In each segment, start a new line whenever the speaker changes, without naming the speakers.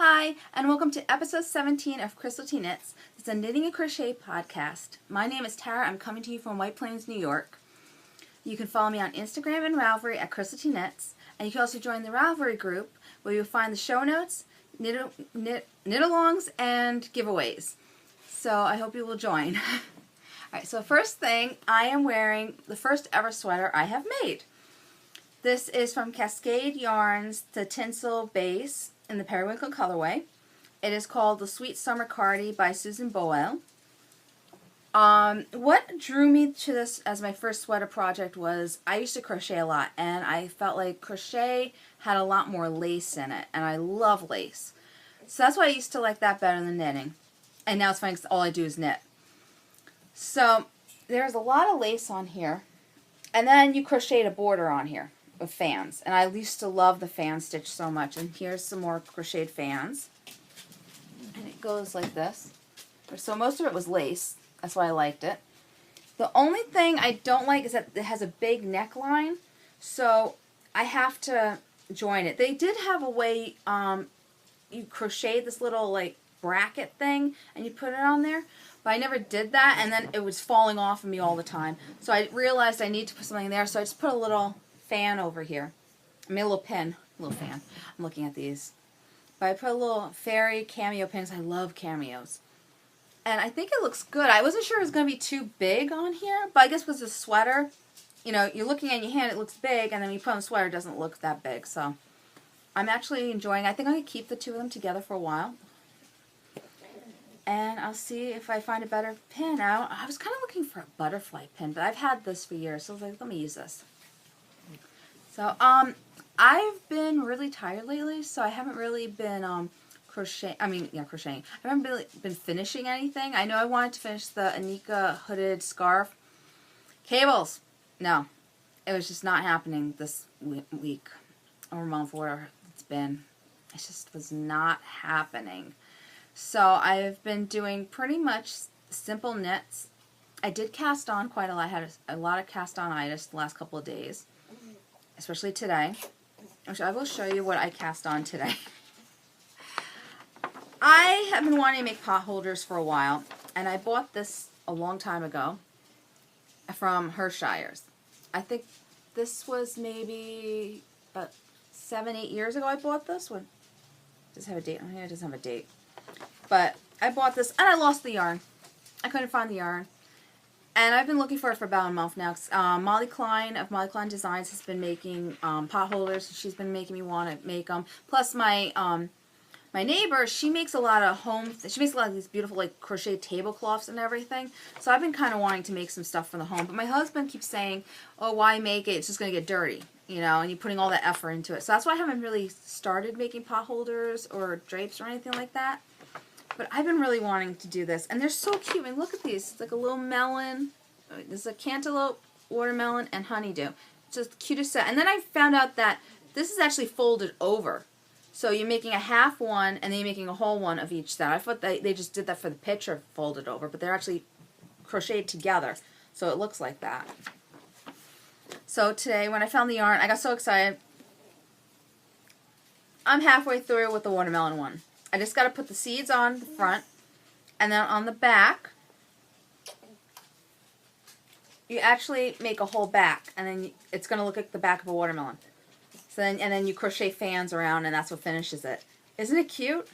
Hi, and welcome to episode 17 of Crystal T Knits. It's a knitting and crochet podcast. My name is Tara. I'm coming to you from White Plains, New York. You can follow me on Instagram and Ravelry at Crystal T Knits, and you can also join the Ravelry group where you'll find the show notes, knit-alongs, and giveaways. So I hope you will join. Alright, so first thing, I am wearing the first ever sweater I have made. This is from Cascade Yarns, the Tinsel Base in the Periwinkle colorway. It is called the Sweet Summer Cardi by Susan Boyle. What drew me to this as my first sweater project was I used to crochet a lot, and I felt like crochet had a lot more lace in it, and I love lace. So that's why I used to like that better than knitting. And now it's funny because all I do is knit. So there's a lot of lace on here, and then you crocheted a border on here with fans, and I used to love the fan stitch so much. And here's some more crocheted fans, and it goes like this. So most of it was lace, that's why I liked it. The only thing I don't like is that it has a big neckline, so I have to join it. They did have a way you crochet this little like bracket thing and you put it on there, but I never did that, and then it was falling off of me all the time. So I realized I need to put something there, so I just put a little fan over here. I made a little pin, a little fan. I'm looking at these. But I put a little fairy cameo pins. I love cameos. And I think it looks good. I wasn't sure it was going to be too big on here, but I guess with the sweater, you know, you're looking at your hand, it looks big, and then when you put on the sweater, it doesn't look that big. So I'm actually enjoying it. I think I'm going to keep the two of them together for a while. And I'll see if I find a better pin. I was kind of looking for a butterfly pin, but I've had this for years, so I was like, let me use this. So, I've been really tired lately, so I haven't really been, crocheting. I haven't really been finishing anything. I know I wanted to finish the Anika hooded scarf. Cables! No. It was just not happening this week or month, whatever it's been. It just was not happening. So, I've been doing pretty much simple knits. I did cast on quite a lot. I had a lot of cast on-itis the last couple of days. Especially today, which I will show you what I cast on today. I have been wanting to make pot holders for a while, and I bought this a long time ago from Hershires. I think this was maybe about 7-8 years ago I bought this one. Does it have a date on here? It doesn't have a date. But I bought this, and I lost the yarn. I couldn't find the yarn. And I've been looking for it for about a month now. Molly Klein of Molly Klein Designs has been making pot holders. She's been making me want to make them. Plus, my neighbor, she makes a lot of she makes a lot of these beautiful like crochet tablecloths and everything. So I've been kind of wanting to make some stuff for the home. But my husband keeps saying, "Oh, why make it? It's just going to get dirty, you know." And you're putting all that effort into it. So that's why I haven't really started making pot holders or drapes or anything like that. But I've been really wanting to do this. And they're so cute. I mean, look at these. It's like a little melon. This is a cantaloupe, watermelon, and honeydew. It's just the cutest set. And then I found out that this is actually folded over. So you're making a half one, and then you're making a whole one of each set. I thought they just did that for the picture, folded over. But they're actually crocheted together. So it looks like that. So today, when I found the yarn, I got so excited. I'm halfway through with the watermelon one. I just got to put the seeds on the front, and then on the back, you actually make a whole back, and then it's going to look like the back of a watermelon. So then, and then you crochet fans around, and that's what finishes it. Isn't it cute?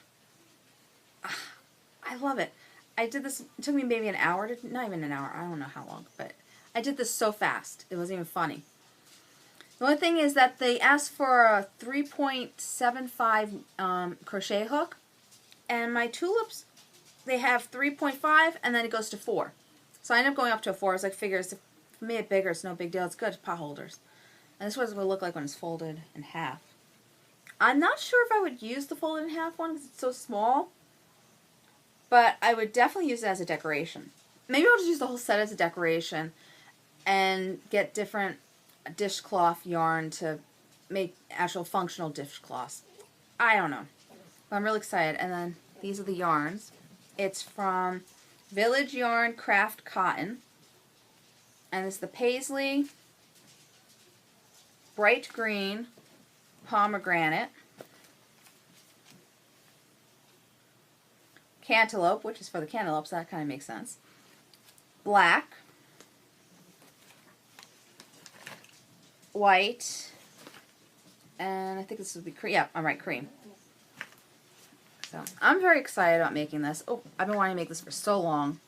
I love it. I did this, it took me maybe an hour, not even an hour, I don't know how long, but I did this so fast. It wasn't even funny. The only thing is that they asked for a 3.75 crochet hook. And my tulips, they have 3.5, and then it goes to 4. So I ended up going up to a 4. I was like, figures, if I made it bigger, it's no big deal. It's good. It's pot holders. And this is what it will look like when it's folded in half. I'm not sure if I would use the folded in half one because it's so small. But I would definitely use it as a decoration. Maybe I'll just use the whole set as a decoration and get different dishcloth yarn to make actual functional dishcloths. I don't know. I'm really excited. And then these are the yarns. It's from Village Yarn Craft Cotton. And it's the Paisley, Bright Green, Pomegranate, cantaloupe, which is for the cantaloupe, so that kind of makes sense. Black, white, and I think this would be cream. Yeah, I'm right, cream. So I'm very excited about making this. Oh, I've been wanting to make this for so long.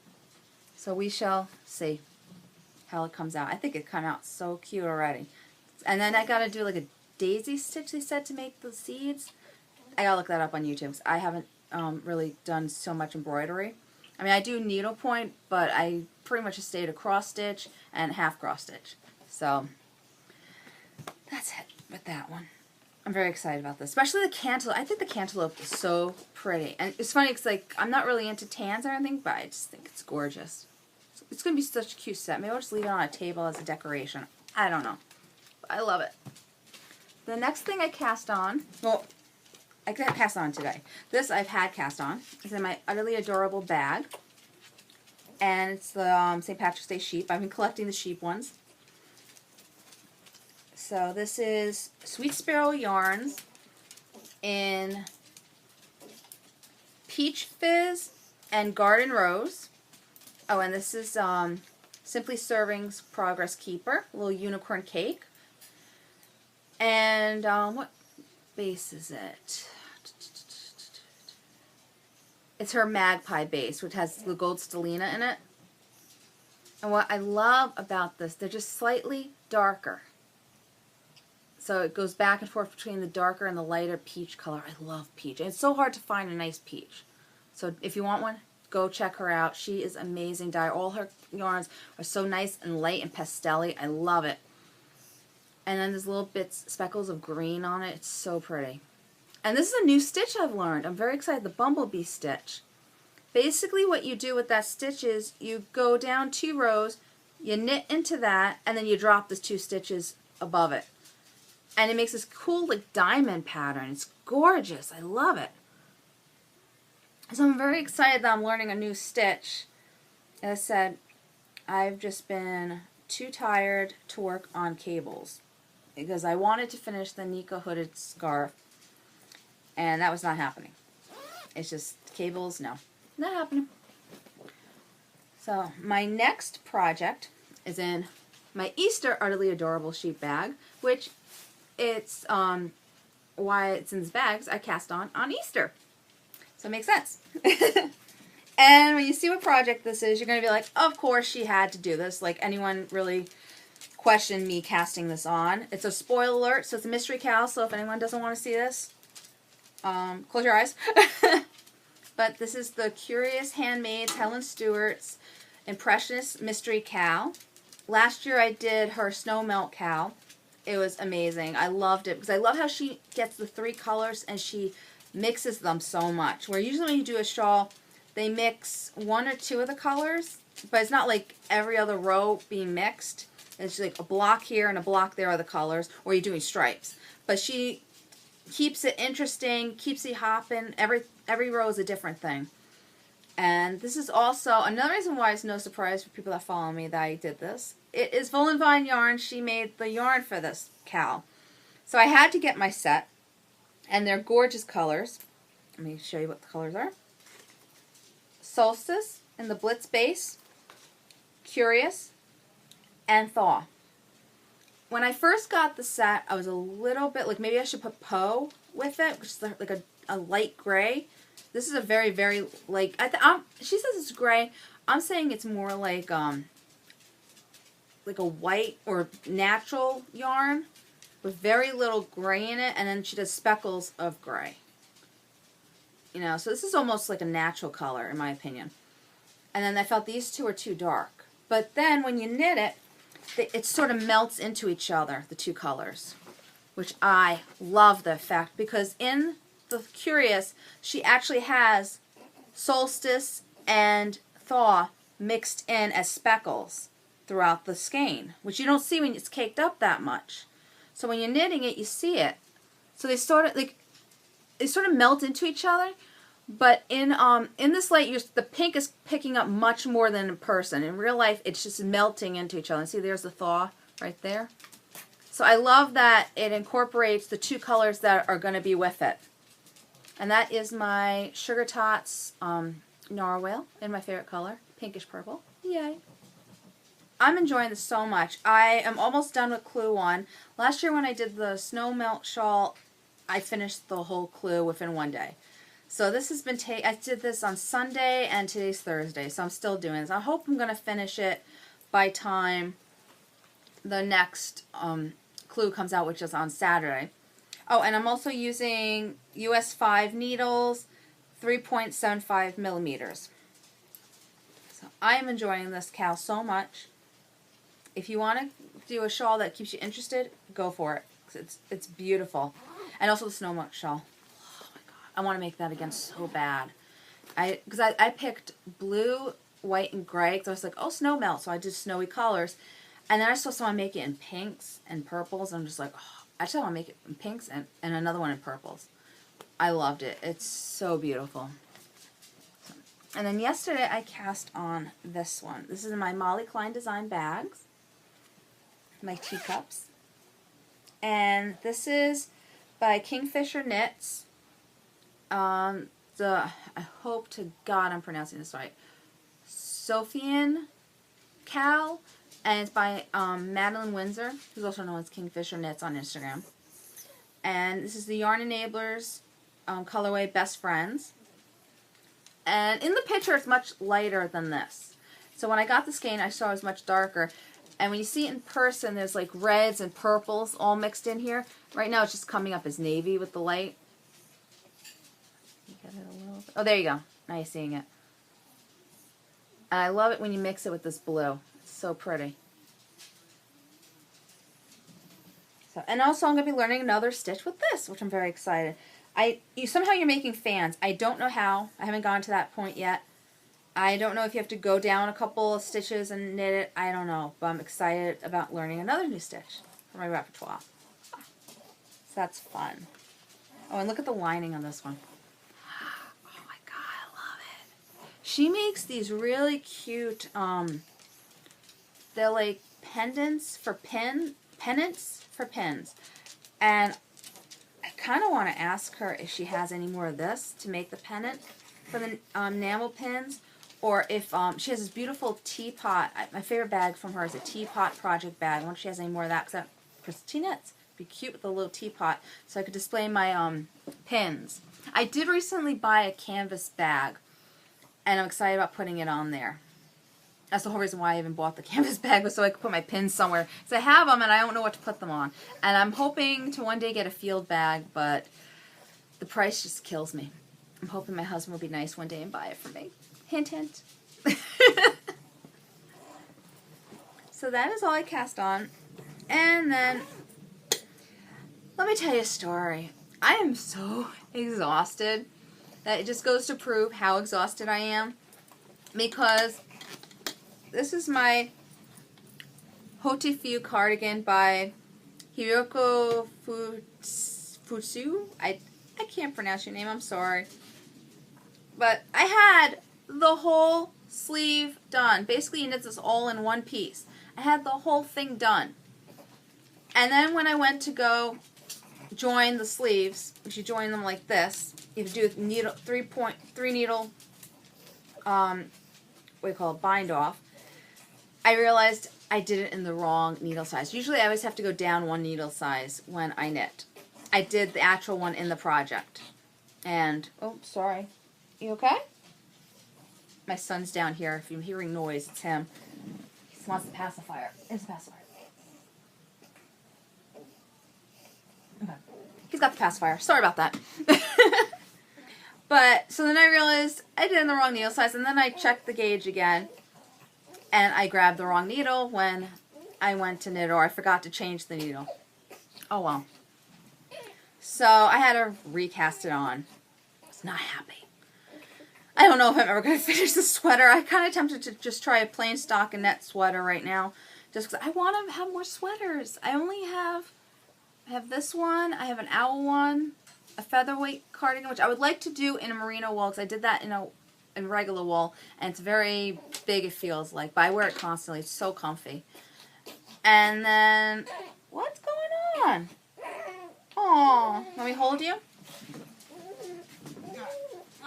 So we shall see how it comes out. I think it came out so cute already. And then I got to do like a daisy stitch, they said, to make the seeds. I got to look that up on YouTube, 'cause I haven't really done so much embroidery. I mean, I do needlepoint, but I pretty much stayed a cross stitch and half cross stitch. So that's it with that one. I'm very excited about this, especially the cantaloupe. I think the cantaloupe is so pretty. And it's funny because, like, I'm not really into tans or anything, but I just think it's gorgeous. It's going to be such a cute set. Maybe I'll just leave it on a table as a decoration. I don't know. But I love it. The next thing I cast on, well, I cast on today. This I've had cast on. It's in my Utterly Adorable bag. And it's the St. Patrick's Day sheep. I've been collecting the sheep ones. So this is Sweet Sparrow Yarns in Peach Fizz and Garden Rose. Oh, and this is Simply Serving's Progress Keeper, a little unicorn cake. And what base is it? It's her Magpie base, which has the gold stellina in it. And what I love about this, they're just slightly darker. So it goes back and forth between the darker and the lighter peach color. I love peach. And it's so hard to find a nice peach. So if you want one, go check her out. She is amazing dye. All her yarns are so nice and light and pastel-y. I love it. And then there's little bits, speckles of green on it. It's so pretty. And this is a new stitch I've learned. I'm very excited. The Bumblebee stitch. Basically what you do with that stitch is you go down 2 rows, you knit into that, and then you drop the 2 stitches above it. And it makes this cool, like, diamond pattern. It's gorgeous. I love it. So I'm very excited that I'm learning a new stitch. As I said, I've just been too tired to work on cables because I wanted to finish the Nika hooded scarf, and that was not happening. It's just cables, no. Not happening. So my next project is in my Easter Utterly Adorable sheep bag, which it's why it's in this bag is I cast on Easter. So it makes sense. And when you see what project this is, you're going to be like, of course she had to do this. Like, anyone really questioned me casting this on. It's a spoiler alert, so it's a mystery cow, so if anyone doesn't want to see this, close your eyes. But this is the Curious Handmaids Helen Stewart's Impressionist Mystery Cow. Last year I did her Snow Melt Cow. It was amazing. I loved it because I love how she gets the 3 colors and she mixes them so much. Where usually when you do a shawl, they mix 1 or 2 of the colors, but it's not like every other row being mixed. It's like a block here and a block there are the colors, or you're doing stripes. But she keeps it interesting, keeps it hopping. Every row is a different thing. And this is also another reason why it's no surprise for people that follow me that I did this. It is Volan Vine yarn. She made the yarn for this cow. So I had to get my set, and they're gorgeous colors. Let me show you what the colors are. Solstice in the Blitz base, Curious, and Thaw. When I first got the set, I was a little bit like maybe I should put Poe with it, which is like a light gray. This is a very, very like she says it's gray. I'm saying it's more like a white or natural yarn with very little gray in it, and then she does speckles of gray. You know, so this is almost like a natural color in my opinion. And then I felt these 2 are too dark. But then when you knit it, it sort of melts into each other, the 2 colors, which I love the effect because in the Curious, she actually has Solstice and Thaw mixed in as speckles throughout the skein, which you don't see when it's caked up that much. So when you're knitting it, you see it. So they sort of melt into each other. But in this light, the pink is picking up much more than in person. In real life, it's just melting into each other. And see, there's the Thaw right there. So I love that it incorporates the 2 colors that are going to be with it. And that is my Sugar Tots narwhal in my favorite color, pinkish purple. Yay. I'm enjoying this so much. I am almost done with Clue 1. Last year when I did the snow melt shawl, I finished the whole Clue within one day. So this has been I did this on Sunday and today's Thursday, so I'm still doing this. I hope I'm going to finish it by time the next Clue comes out, which is on Saturday. Oh, and I'm also using US 5 needles, 3.75 millimeters. So I am enjoying this cowl so much. If you want to do a shawl that keeps you interested, go for it. It's beautiful. And also the snow melt shawl. Oh my god. I want to make that again so bad. Because I picked blue, white, and gray. Because I was like, oh, snow melt. So I did snowy colors. And then I saw someone make it in pinks and purples. And I'm just like, oh, I just want to make it in pinks and another one in purples. I loved it. It's so beautiful. And then yesterday I cast on this one. This is in my Molly Klein Design bags. My teacups. And this is by Kingfisher Knits. I hope to God I'm pronouncing this right. Sophian Cow. And it's by Madeline Windsor, who's also known as Kingfisher Knits on Instagram. And this is the Yarn Enablers colorway Best Friends. And in the picture it's much lighter than this. So when I got the skein I saw it was much darker. And when you see it in person, there's like reds and purples all mixed in here. Right now it's just coming up as navy with the light. You get it a little bit. Oh, there you go. Now you're seeing it. And I love it when you mix it with this blue. It's so pretty. So, and also I'm going to be learning another stitch with this, which I'm very excited. Somehow you're making fans. I don't know how. I haven't gone to that point yet. I don't know if you have to go down a couple of stitches and knit it. I don't know. But I'm excited about learning another new stitch for my repertoire. So that's fun. Oh, and look at the lining on this one. Oh my god, I love it. She makes these really cute, they're like pennants for pins. And I kind of want to ask her if she has any more of this to make the pennant for the enamel pins. Or if she has this beautiful teapot. My favorite bag from her is a teapot project bag. I wonder if she has any more of that. Because Christine knits. It'd be cute with a little teapot. So I could display my pins. I did recently buy a canvas bag. And I'm excited about putting it on there. That's the whole reason why I even bought the canvas bag. Was so I could put my pins somewhere. Because I have them and I don't know what to put them on. And I'm hoping to one day get a field bag. But the price just kills me. I'm hoping my husband will be nice one day and buy it for me. Hint, hint. So that is all I cast on. And then, let me tell you a story. I am so exhausted that it just goes to prove how exhausted I am. Because this is my Hotifu cardigan by Hiroko Futsu. I can't pronounce your name, I'm sorry. But I had the whole sleeve done. Basically, you knit this all in one piece. I had the whole thing done. And then when I went to go join the sleeves, which you join them like this, you have to do needle 3 needle, what do you call it, bind off. I realized I did it in the wrong needle size. Usually I always have to go down 1 needle size when I knit. I did the actual one in the project. And, oh, sorry. You okay? My son's down here. If you're hearing noise, it's him. He wants the pacifier. It's the pacifier. Okay. He's got the pacifier. Sorry about that. But, so then I realized I did it in the wrong needle size, and then I checked the gauge again, and I grabbed the wrong needle when I went to knit, or I forgot to change the needle. Oh well. So I had to recast it on. I was not happy. I don't know if I'm ever going to finish the sweater. I'm kind of tempted to just try a plain stockinette sweater right now. Just because I want to have more sweaters. I only have this one. I have an owl one. A featherweight cardigan, which I would like to do in a merino wool. Because I did that in regular wool. And it's very big, it feels like. But I wear it constantly. It's so comfy. And then, what's going on? Aw, let me hold you?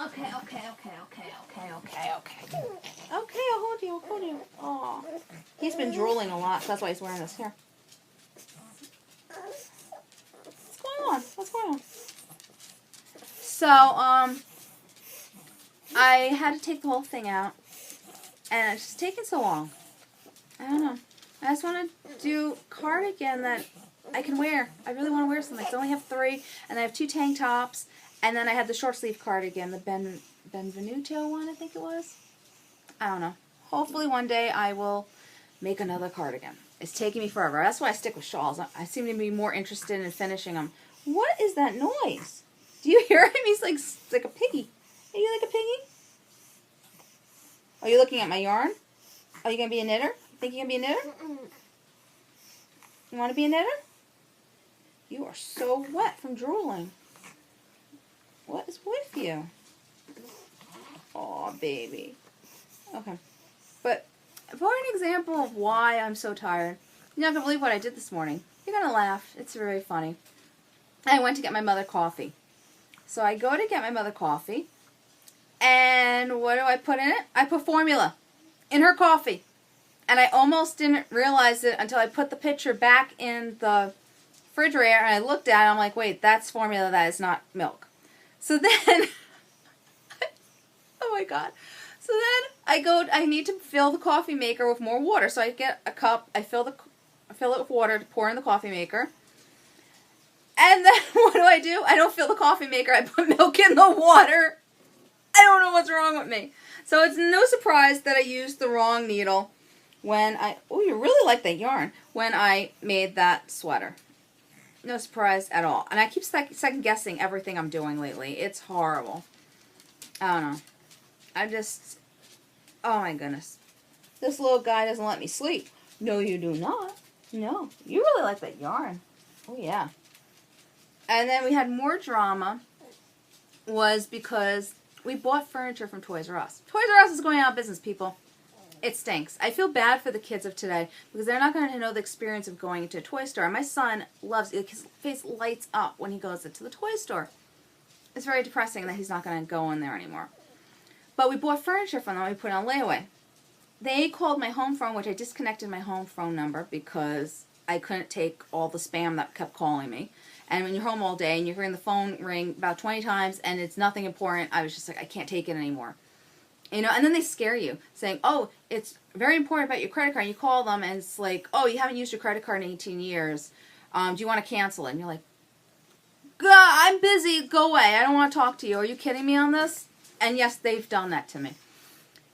Okay. Okay, okay, okay, okay, okay, okay, okay. Okay, I'll hold you, I'll hold you. Aw. He's been drooling a lot, so that's why he's wearing this. Here. What's going on? What's going on? So, I had to take the whole thing out, and it's just taking so long. I don't know. I just want to do cardigan that I can wear. I really want to wear something. I only have 3, and I have 2 tank tops, and then I have the short sleeve cardigan, the Benvenuto one, I think it was. I don't know. Hopefully one day I will make another cardigan. It's taking me forever. That's why I stick with shawls. I seem to be more interested in finishing them. What is that noise? Do you hear him? He's like a piggy. Are you like a piggy? Are you looking at my yarn? Are you going to be a knitter? Think you're going to be a knitter? You want to be a knitter? You are so wet from drooling. What is with you? Aw, baby. Okay. But for an example of why I'm so tired, you're not going to believe what I did this morning. You're going to laugh. It's very funny. I went to get my mother coffee. So I go to get my mother coffee, and what do I put in it? I put formula in her coffee. And I almost didn't realize it until I put the pitcher back in the refrigerator, and I looked at it, and I'm like, wait, that's formula, that is not milk. So then, oh my God. So then I need to fill the coffee maker with more water. So I get a cup, I fill it with water to pour in the coffee maker. And then what do? I don't fill the coffee maker. I put milk in the water. I don't know what's wrong with me. So it's no surprise that I used the wrong needle when oh, you really like that yarn, when I made that sweater. No surprise at all. And I keep second guessing everything I'm doing lately. It's horrible. I don't know. Oh my goodness. This little guy doesn't let me sleep. No, you do not. No, you really like that yarn. Oh yeah. And then we had more drama, was because we bought furniture from Toys R Us. Toys R Us is going out of business, people. It stinks. I feel bad for the kids of today because they're not going to know the experience of going into a toy store. My son loves it. His face lights up when he goes into the toy store. It's very depressing that he's not going to go in there anymore. But we bought furniture from them. We put it on layaway. They called my home phone, which I disconnected my home phone number because I couldn't take all the spam that kept calling me. And when you're home all day and you're hearing the phone ring about 20 times and it's nothing important, I was just like, I can't take it anymore. You know, and then they scare you, saying, oh, it's very important about your credit card. And you call them and it's like, oh, you haven't used your credit card in 18 years. Do you want to cancel it? And you're like, God, I'm busy. Go away. I don't want to talk to you. Are you kidding me on this? And yes, they've done that to me.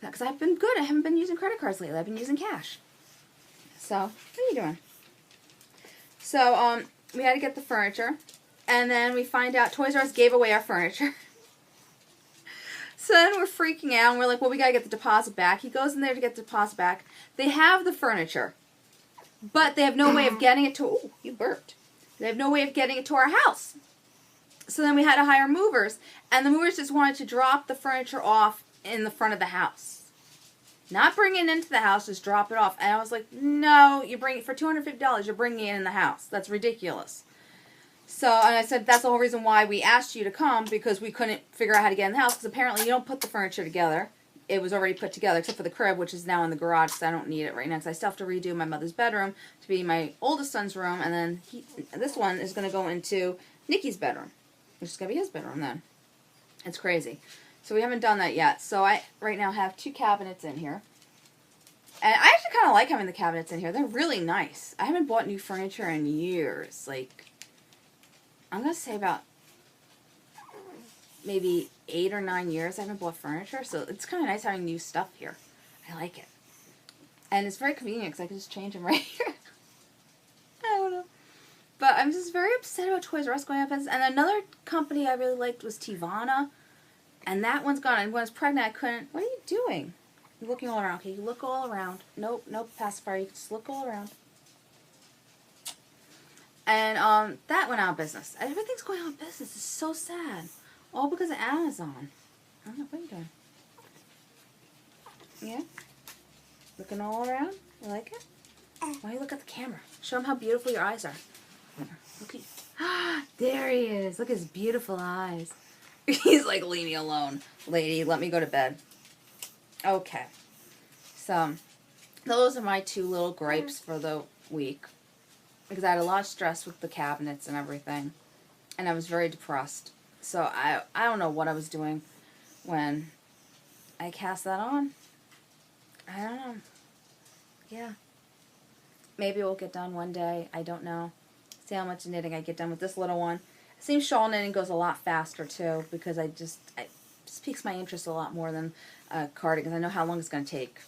Because I've been good. I haven't been using credit cards lately. I've been using cash. So, what are you doing? So, we had to get the furniture. And then we find out Toys R Us gave away our furniture. So then we're freaking out. And we're like, well, we got to get the deposit back. He goes in there to get the deposit back. They have the furniture. But they have no way of getting it to... Oh, you burped. They have no way of getting it to our house. So then we had to hire movers. And the movers just wanted to drop the furniture off in the front of the house. Not bring it into the house, just drop it off. And I was like, no, you bring it for $250, you're bringing it in the house. That's ridiculous. So, and I said, that's the whole reason why we asked you to come, because we couldn't figure out how to get in the house, because apparently you don't put the furniture together. It was already put together, except for the crib, which is now in the garage, so I don't need it right now, because I still have to redo my mother's bedroom to be my oldest son's room, and then this one is going to go into Nikki's bedroom, which is going to be his bedroom then. It's crazy. So we haven't done that yet. So I right now have 2 cabinets in here. And I actually kind of like having the cabinets in here. They're really nice. I haven't bought new furniture in years. Like, I'm going to say about maybe 8 or 9 years I haven't bought furniture. So it's kind of nice having new stuff here. I like it. And it's very convenient because I can just change them right here. I don't know. But I'm just very upset about Toys R Us going out of business. And another company I really liked was Tivana. And that one's gone. And when I was pregnant, I couldn't... What are you doing? You're looking all around. Okay, you look all around. Nope, pacifier. You can just look all around. And that went out of business. Everything's going out of business. It's so sad. All because of Amazon. I don't know. What are you doing? Yeah? Looking all around? You like it? Why don't you look at the camera? Show them how beautiful your eyes are. Look at you. There he is. Look at his beautiful eyes. He's like, leave me alone, lady. Let me go to bed. Okay. So, those are my 2 little gripes for the week. Because I had a lot of stress with the cabinets and everything. And I was very depressed. So, I don't know what I was doing when I cast that on. I don't know. Yeah. Maybe it will get done one day. I don't know. See how much knitting I get done with this little one. It seems shawl knitting goes a lot faster too, because it just piques my interest a lot more than cardigans. I know how long it's going to take.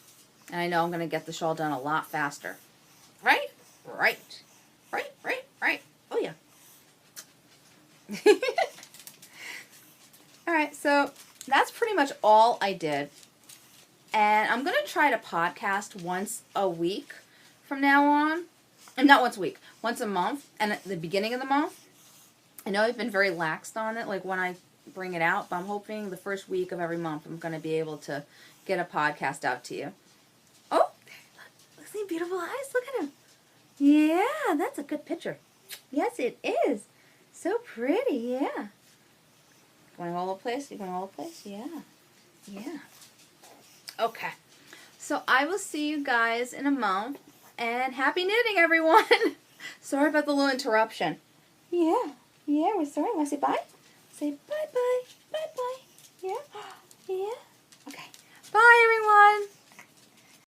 And I know I'm going to get the shawl done a lot faster. Right? Right. Right, right, right. Oh yeah. Alright, so that's pretty much all I did. And I'm going to try to podcast once a week from now on. And not once a week, once a month. And at the beginning of the month, I know I've been very laxed on it, like when I bring it out. But I'm hoping the first week of every month I'm going to be able to get a podcast out to you. Oh, look, see beautiful eyes. Look at him. Yeah, that's a good picture. Yes, it is. So pretty, yeah. Going all over the place? You going all over the place? Yeah. Yeah. Okay. So I will see you guys in a month. And happy knitting, everyone. Sorry about the little interruption. Yeah. Yeah, we're sorry. Want to say bye? Say bye-bye. Bye-bye. Yeah. Yeah. Okay. Bye, everyone.